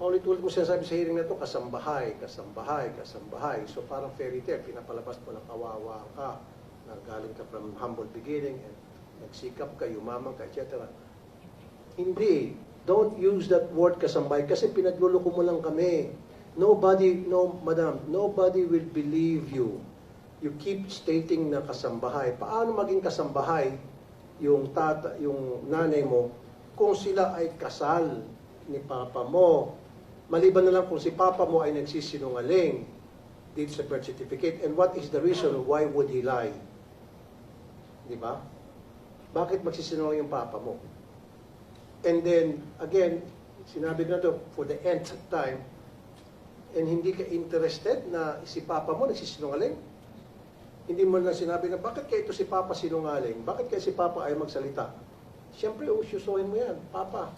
Paulit-ulit mo sinasabi sa hearing na ito, kasambahay, kasambahay, kasambahay. So parang fairy tale, pinapalabas mo na kawawa ka, na galing ka from humble beginning, and nagsikap ka, yumaman ka, etc. Hindi. Don't use that word kasambahay kasi pinagluloko mo lang kami. Nobody, no, madam, nobody will believe you. You keep stating na kasambahay. Paano maging kasambahay yung nanay mo kung sila ay kasal ni papa mo? Maliban na lang kung si papa mo ay nagsisinungaling dito sa birth certificate. And what is the reason why would he lie? Di ba? Bakit magsisinungaling yung papa mo? And then, again, sinabi ko na to for the nth time, and hindi ka interested na si papa mo nagsisinungaling? Hindi mo na sinabi na, bakit kaya ito si papa sinungaling? Bakit kaya si papa ay magsalita? Siyempre, ususuhin mo yan. Papa,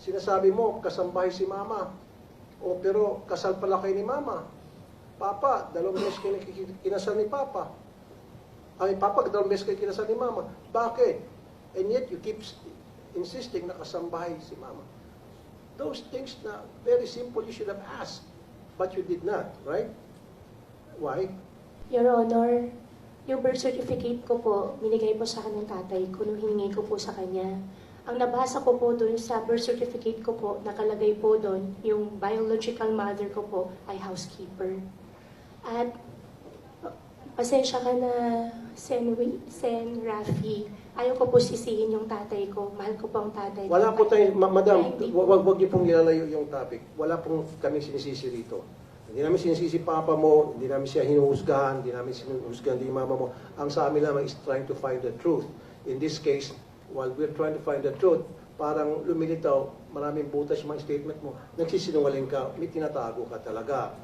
sinasabi mo, kasambahay si mama. O, pero kasal pala kayo ni mama. Papa, 2 beses kayo kinasal ni papa. Ay, papa, 2 beses kayo kinasal ni mama. Bakit? And yet, you keep insisting na kasambahay si mama. Those things na very simple, you should have asked. But you did not, right? Why? Your Honor, yung birth certificate ko po, binigay po sa akin ng tatay ko nung hiningi ko po sa kanya. Ang nabasa ko po dun sa birth certificate ko po, nakalagay po dun, yung biological mother ko po ay housekeeper. At pasensya ka na, Sen Rafi, ayaw ko po sisihin yung tatay ko. Mahal ko po ang tatay ko. Wala po tayo, madam, wag niyo pong ilalayo yung topic. Wala pong kami sinisisi rito. Hindi namin sinisisi papa mo, hindi namin siya hinuhusgahan, hindi namin sinuhusgahan din mama mo. Ang sa amin lamang is trying to find the truth. In this case, while we're trying to find the truth, parang lumilitaw, maraming butas yung mga statement mo, nagsisinungaling ka, may tinatago ka talaga.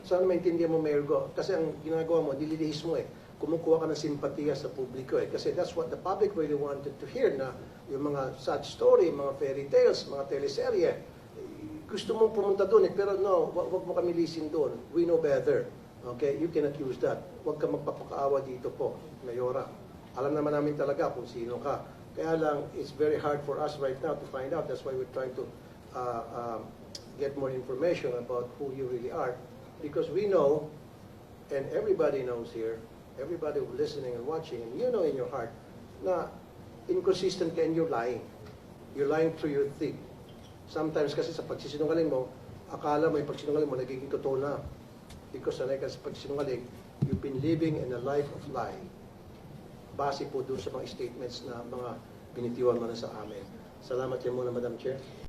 Sana maintindihan mo, Mayor Go, kasi ang ginagawa mo, dililihis mo kumukuha ka ng simpatiya sa publiko kasi that's what the public really wanted to hear, na yung mga sad story, mga fairy tales, mga teleserye, gusto mong pumunta doon pero no, wag mo kami lisin doon. We know better. Okay? You cannot use that. Wag ka magpapakaawa dito po, Mayora. Alam naman namin talaga kung sino ka. Kaya lang, it's very hard for us right now to find out. That's why we're trying to get more information about who you really are. Because we know, and everybody knows here, everybody listening and watching, and you know in your heart, na inconsistent ka and you're lying. You're lying through your teeth. Sometimes kasi sa pagsisinungaling mo, akala mo yung pagsinungaling mo nagiging totoo na. Because sanay ka sa pagsinungaling, you've been living in a life of lying. Base po doon sa mga statements na mga binitiwan mo na sa amin. Salamat yan muna, Madam Chair.